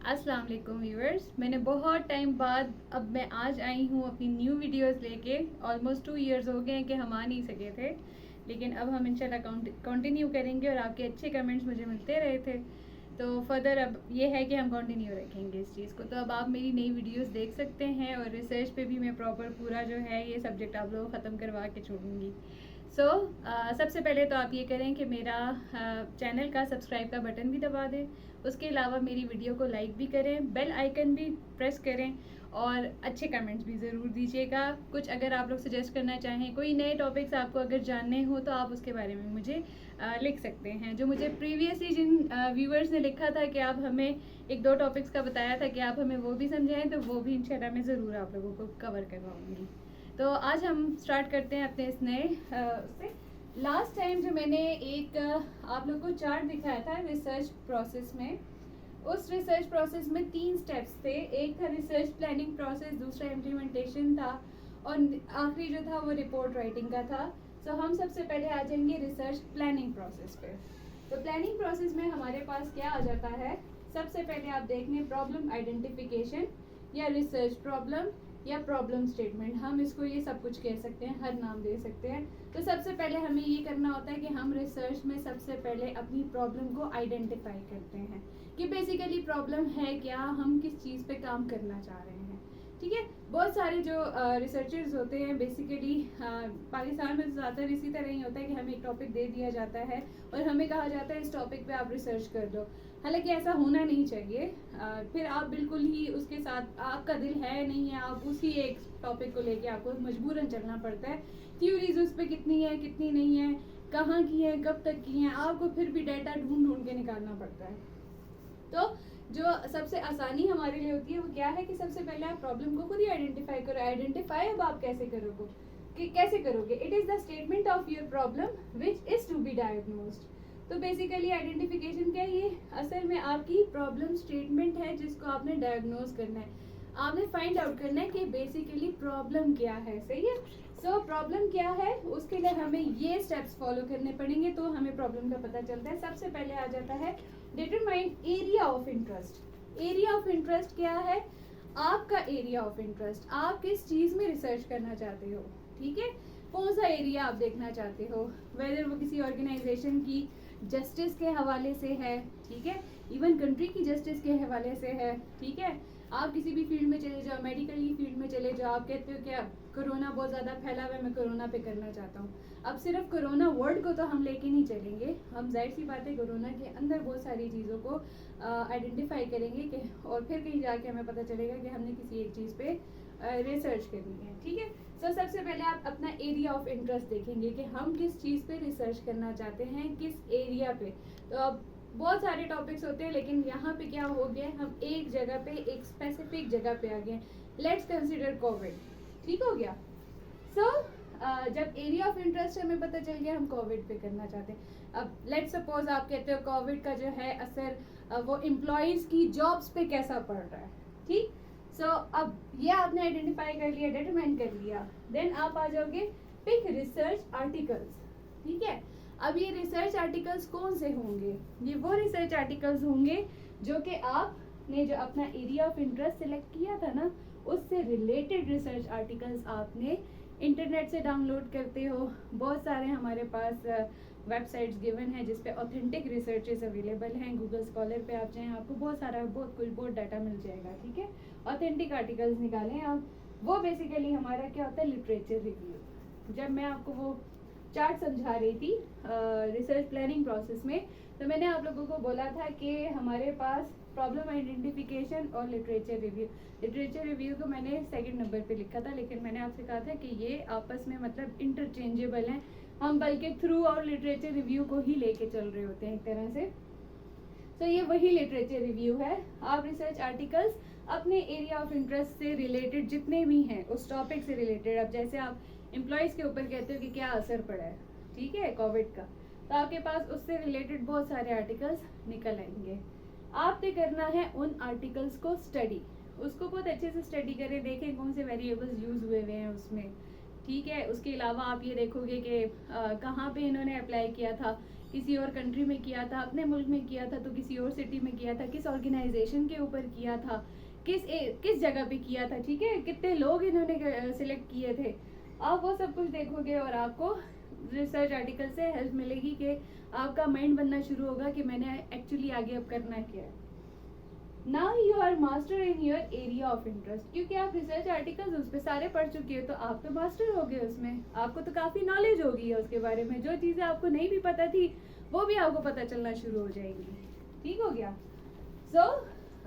अस्सलाम वालेकुम व्यूअर्स। मैंने बहुत टाइम बाद अब मैं आज आई हूँ अपनी न्यू वीडियोस लेके। ऑलमोस्ट 2 इयर्स हो गए हैं कि हम आ नहीं सके थे, लेकिन अब हम इंशाल्लाह कंटिन्यू करेंगे और आपके अच्छे कमेंट्स मुझे मिलते रहे थे, तो फर्दर अब ये है कि हम कंटिन्यू रखेंगे इस चीज़ को। तो अब आप मेरी नई वीडियोस देख सकते हैं और रिसर्च पे भी मैं प्रॉपर पूरा जो है ये सब्जेक्ट आप लोगों को ख़त्म करवा के छोड़ूंगी। सबसे पहले तो आप ये करें कि मेरा चैनल का सब्सक्राइब का बटन भी दबा दें। उसके अलावा मेरी वीडियो को लाइक भी करें, बेल आइकन भी प्रेस करें और अच्छे कमेंट्स भी ज़रूर दीजिएगा। कुछ अगर आप लोग सजेस्ट करना चाहें, कोई नए टॉपिक्स आपको अगर जानने हो तो आप उसके बारे में मुझे लिख सकते हैं। जो मुझे प्रीवियसली जिन व्यूअर्स ने लिखा था कि आप हमें 1-2 टॉपिक्स का बताया था कि आप हमें वो भी समझाएं, तो वो भी इंशाल्लाह मैं ज़रूर आप लोगों को कवर करवाऊँगी। तो आज हम स्टार्ट करते हैं अपने इस नए से। लास्ट टाइम जो मैंने एक आप लोग को चार्ट दिखाया था रिसर्च प्रोसेस में, उस रिसर्च प्रोसेस में 3 स्टेप्स थे। एक था रिसर्च प्लानिंग प्रोसेस, दूसरा इम्प्लीमेंटेशन था और आखिरी जो था वो रिपोर्ट राइटिंग का था। हम सबसे पहले आ जाएंगे रिसर्च प्लानिंग प्रोसेस पे। तो प्लानिंग प्रोसेस में हमारे पास क्या आ जाता है, सबसे पहले आप देख लें प्रॉब्लम आइडेंटिफिकेशन या रिसर्च प्रॉब्लम या प्रॉब्लम स्टेटमेंट, हम इसको ये सब कुछ कह सकते हैं, हर नाम दे सकते हैं। तो सबसे पहले हमें ये करना होता है कि हम रिसर्च में सबसे पहले अपनी प्रॉब्लम को आइडेंटिफाई करते हैं कि बेसिकली प्रॉब्लम है क्या, हम किस चीज़ पे काम करना चाह रहे हैं। ठीक है, बहुत सारे जो रिसर्चर्स होते हैं बेसिकली पाकिस्तान में तो ज़्यादातर इसी तरह ही होता है कि हमें एक टॉपिक दे दिया जाता है और हमें कहा जाता है इस टॉपिक पे आप रिसर्च कर दो। हालांकि ऐसा होना नहीं चाहिए। फिर आप बिल्कुल ही उसके साथ, आपका दिल है नहीं है, आप उसी एक टॉपिक को लेके आपको मजबूरन चलना पड़ता है। थ्योरीज उस पर कितनी है कितनी नहीं है, कहाँ की है कब तक की है, आपको फिर भी डाटा ढूंढ ढूंढ के निकालना पड़ता है। तो जो सबसे आसानी हमारे लिए होती है वो क्या है कि सबसे पहले आप प्रॉब्लम को खुद ही आइडेंटिफाई करो। आइडेंटिफाई अब आप कैसे करोगे कि कैसे करोगे, it is the statement of your problem which is to be diagnosed. तो बेसिकली आइडेंटिफिकेशन क्या है, ये असल में आपकी प्रॉब्लम स्टेटमेंट है जिसको आपने डायग्नोज करना है। आपने फाइंड आउट करना है कि बेसिकली प्रॉब्लम क्या है। सही है। प्रॉब्लम क्या है, उसके लिए हमें ये स्टेप्स फॉलो करने पड़ेंगे तो हमें प्रॉब्लम का पता चलता है। सबसे पहले आ जाता है determine area of interest. Area of interest क्या है, आपका एरिया ऑफ इंटरेस्ट, आप किस चीज में रिसर्च करना चाहते हो। ठीक है, कौन सा एरिया आप देखना चाहते हो, वेदर वो किसी ऑर्गेनाइजेशन की जस्टिस के हवाले से है, ठीक है, इवन कंट्री की जस्टिस के हवाले से है। ठीक है, आप किसी भी फील्ड में चले जाओ, मेडिकल की फील्ड में चले जाओ, आप कहते हो क्या कोरोना बहुत ज़्यादा फैला हुआ है, मैं कोरोना पे करना चाहता हूँ। अब सिर्फ कोरोना वर्ड को तो हम लेके नहीं चलेंगे, हम जाहिर सी बात है कोरोना के अंदर बहुत सारी चीज़ों को आइडेंटिफाई करेंगे कि और फिर कहीं जाके हमें पता चलेगा कि हमने किसी एक चीज़ पे रिसर्च करनी है। ठीक है, सबसे पहले आप अपना एरिया ऑफ इंटरेस्ट देखेंगे कि हम किस चीज़ पे रिसर्च करना चाहते हैं, किस एरिया पे। तो अब बहुत सारे टॉपिक्स होते हैं, लेकिन यहाँ पे क्या हो गया, हम एक जगह पे, एक स्पेसिफिक जगह पे आ गए। Let's consider Covid. ठीक हो गया। जब एरिया ऑफ इंटरेस्ट हमें पता चल गया, हम कोविड पे करना चाहते हैं। अब लेट्स सपोज आप कहते हो कोविड का जो है असर वो एम्प्लॉयज की जॉब्स पे कैसा पड़ रहा है। ठीक, अब ये आपने आइडेंटिफाई कर लिया, डिटरमाइन कर लिया। देन आप आ जाओगे पिक रिसर्च आर्टिकल्स। ठीक है, अब ये रिसर्च आर्टिकल्स कौन से होंगे, ये वो रिसर्च आर्टिकल्स होंगे जो कि आपने जो अपना एरिया ऑफ इंटरेस्ट सिलेक्ट किया था ना, उससे रिलेटेड रिसर्च आर्टिकल्स आपने इंटरनेट से डाउनलोड करते हो। बहुत सारे हमारे पास वेबसाइट्स गिवन है जिसपे ऑथेंटिक रिसर्चेस अवेलेबल हैं। गूगल स्कॉलर पे आप जाएं, आपको बहुत सारा बहुत डाटा मिल जाएगा। ठीक है, ऑथेंटिक आर्टिकल्स निकालें आप। वो बेसिकली हमारा क्या होता है, लिटरेचर रिव्यू। जब मैं आपको वो चार्ट समझा रही थी रिसर्च प्लानिंग प्रोसेस में, तो मैंने आप लोगों को बोला था कि हमारे पास प्रॉब्लम आइडेंटिफिकेशन और लिटरेचर रिव्यू। लिटरेचर रिव्यू को मैंने सेकंड नंबर पे लिखा था, लेकिन मैंने आपसे कहा था कि ये आपस में मतलब इंटरचेंजेबल हैं, हम बल्कि थ्रू और लिटरेचर रिव्यू को ही लेके चल रहे होते हैं एक तरह से। ये वही लिटरेचर रिव्यू है। आप रिसर्च आर्टिकल्स अपने एरिया ऑफ इंटरेस्ट से रिलेटेड जितने भी हैं, उस टॉपिक से रिलेटेड, अब जैसे आप एम्प्लॉयज़ के ऊपर कहते हो कि क्या असर पड़ा है, ठीक है, कोविड का, तो आपके पास उससे रिलेटेड बहुत सारे आर्टिकल्स निकल आएंगे। आपने करना है उन आर्टिकल्स को स्टडी, उसको बहुत अच्छे से स्टडी करें, देखें कौन से वेरिएबल्स यूज़ हुए हुए हैं उसमें। ठीक है, उसके अलावा आप ये देखोगे कि कहाँ पे इन्होंने अप्लाई किया था, किसी और कंट्री में किया था, अपने मुल्क में किया था तो किसी और सिटी में किया था, किस ऑर्गेनाइजेशन के ऊपर किया था, किस जगह पे किया था, ठीक है, कितने लोग इन्होंने सिलेक्ट किए थे। आप वो सब कुछ देखोगे और आपको रिसर्च आर्टिकल से हेल्प मिलेगी कि आपका माइंड बनना शुरू होगा कि मैंने एक्चुअली आगे अब करना क्या है। Now you are master in your area of interest, क्योंकि आप रिसर्च आर्टिकल्स उस पर सारे पढ़ चुके हो तो आप तो मास्टर हो गए उसमें, आपको तो काफ़ी नॉलेज होगी है उसके बारे में। जो चीज़ें आपको नहीं भी पता थी वो भी आपको पता चलना शुरू हो जाएंगी। ठीक हो गया।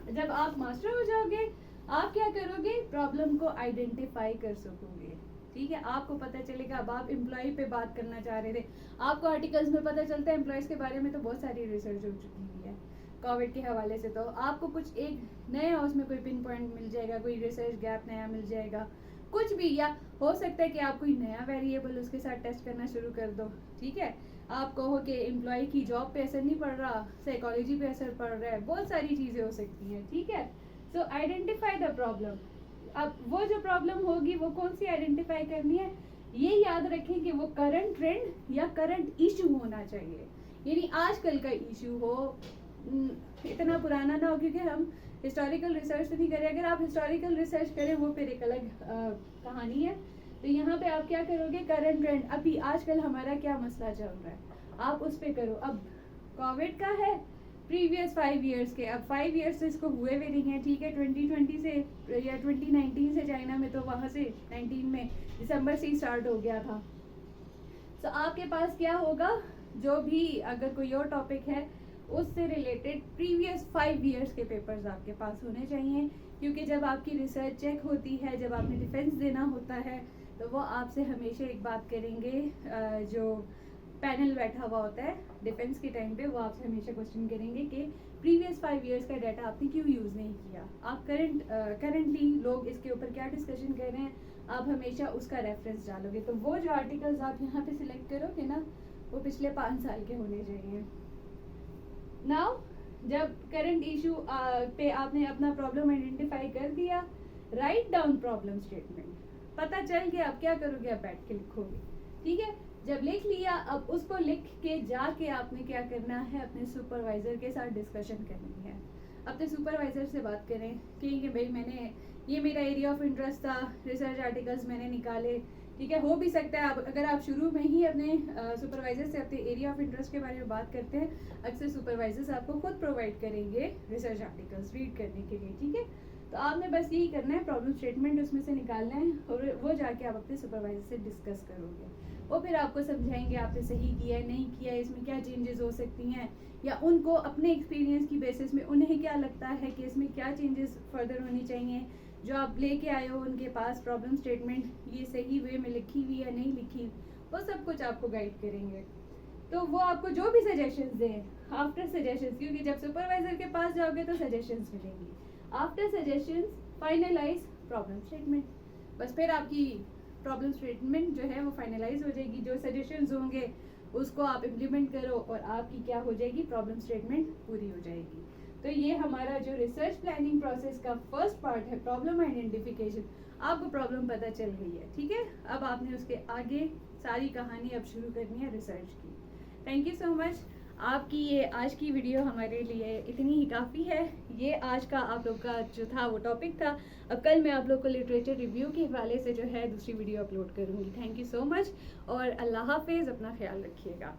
जब आप मास्टर हो जाओगे आप क्या करोगे, प्रॉब्लम को आइडेंटिफाई कर सकोगे। ठीक है, आपको पता चलेगा। अब आप एम्प्लॉय पे बात करना चाह रहे थे, आपको आर्टिकल्स में पता चलता है एम्प्लॉयज के बारे में तो बहुत सारी रिसर्च हो चुकी है कोविड के हवाले से, तो आपको कुछ एक नया उसमें कोई पिन पॉइंट मिल जाएगा, कोई रिसर्च गैप नया मिल जाएगा, कुछ भी। या हो सकता है कि आप कोई नया वेरिएबल उसके साथ टेस्ट करना शुरू कर दो। ठीक है, आप कहो कि एम्प्लॉय की जॉब पे असर नहीं पड़ रहा, साइकोलॉजी पे असर पड़ रहा है, बहुत सारी चीज़ें हो सकती हैं। ठीक है, सो आइडेंटिफाई द प्रॉब्लम। अब वो जो प्रॉब्लम होगी वो कौन सी आइडेंटिफाई करनी है, ये याद रखें कि वो करंट ट्रेंड या करंट इशू होना चाहिए, यानी आजकल का इशू हो, इतना पुराना ना हो, क्योंकि हम हिस्टोरिकल रिसर्च तो नहीं करें। अगर आप हिस्टोरिकल रिसर्च करें वो फिर एक अलग कहानी है। तो यहाँ पे आप क्या करोगे, करंट ट्रेंड, अभी आजकल हमारा क्या मसला चल रहा है आप उस पे करो। अब कोविड का है प्रीवियस 5 ईयर्स के, अब 5 ईयर्स इसको हुए भी नहीं है। ठीक है, 2020 से या 2019 से, चाइना में तो वहाँ से 19 में दिसंबर से ही स्टार्ट हो गया था। तो आपके पास क्या होगा, जो भी अगर कोई और टॉपिक है उससे रिलेटेड प्रीवियस 5 ईयर्स के पेपर्स आपके पास होने चाहिए, क्योंकि जब आपकी रिसर्च चेक होती है, जब आपने डिफेंस देना होता है, तो वो आपसे हमेशा एक बात करेंगे, जो पैनल बैठा हुआ होता है डिफेंस के टाइम पे, वो आपसे हमेशा क्वेश्चन करेंगे कि प्रीवियस 5 ईयर्स का डाटा आपने क्यों यूज़ नहीं किया, आप करंटली लोग इसके ऊपर क्या डिस्कशन कर रहे हैं, आप हमेशा उसका रेफरेंस डालोगे। तो वो जो आर्टिकल्स आप यहाँ पे सिलेक्ट करोगे ना, वो पिछले 5 साल के होने चाहिए। नाउ जब करंट इशू पे आपने अपना प्रॉब्लम आइडेंटिफाई कर दिया, राइट डाउन प्रॉब्लम स्टेटमेंट, पता चल गया अब क्या करोगे, आप बैठ के लिखोगे। ठीक है, जब लिख लिया, अब उसको लिख के जाके आपने क्या करना है, अपने सुपरवाइजर के साथ डिस्कशन करनी है। अपने सुपरवाइजर से बात करें कि भाई मैंने ये मेरा एरिया ऑफ इंटरेस्ट था, रिसर्च आर्टिकल्स मैंने निकाले। ठीक है, हो भी सकता है अगर आप शुरू में ही अपने सुपरवाइजर से अपने एरिया ऑफ इंटरेस्ट के बारे में बात करते हैं, अक्सर सुपरवाइजर्स आपको खुद प्रोवाइड करेंगे रिसर्च आर्टिकल्स रीड करने के लिए। ठीक है, तो आपने बस यही करना है, प्रॉब्लम स्टेटमेंट उसमें से निकालना है और वो जाके आप अपने सुपरवाइजर से डिस्कस करोगे। वो फिर आपको समझाएंगे आपने सही किया है, नहीं किया है, इसमें क्या चेंजेस हो सकती हैं, या उनको अपने एक्सपीरियंस की बेसिस में उन्हें क्या लगता है कि इसमें क्या चेंजेस फर्दर होनी चाहिए। जो आप लेके आए हो उनके पास प्रॉब्लम स्टेटमेंट, ये सही वे में लिखी हुई है नहीं लिखी, वो सब कुछ आपको गाइड करेंगे। तो वो आपको जो भी सजेशंस दें, आफ्टर सजेशंस, क्योंकि जब सुपरवाइजर के पास जाओगे तो सजेशंस मिलेंगी, after suggestions finalise problem statement, बस फिर आपकी प्रॉब्लम स्टेटमेंट जो है वो फाइनलाइज हो जाएगी। जो सजेशंस होंगे उसको आप इम्प्लीमेंट करो और आपकी क्या हो जाएगी, प्रॉब्लम स्टेटमेंट पूरी हो जाएगी। तो ये हमारा जो रिसर्च प्लानिंग प्रोसेस का फर्स्ट पार्ट है, प्रॉब्लम आइडेंटिफिकेशन। आपको प्रॉब्लम पता चल गई है, ठीक है, अब आपने उसके आगे सारी कहानी अब शुरू करनी है रिसर्च की। Thank you so much. आपकी ये आज की वीडियो हमारे लिए इतनी ही काफ़ी है। ये आज का आप लोग का जो था वो टॉपिक था। अब कल मैं आप लोग को लिटरेचर रिव्यू के हवाले से जो है दूसरी वीडियो अपलोड करूँगी। थैंक यू सो मच और अल्लाह हाफिज़, अपना ख्याल रखिएगा।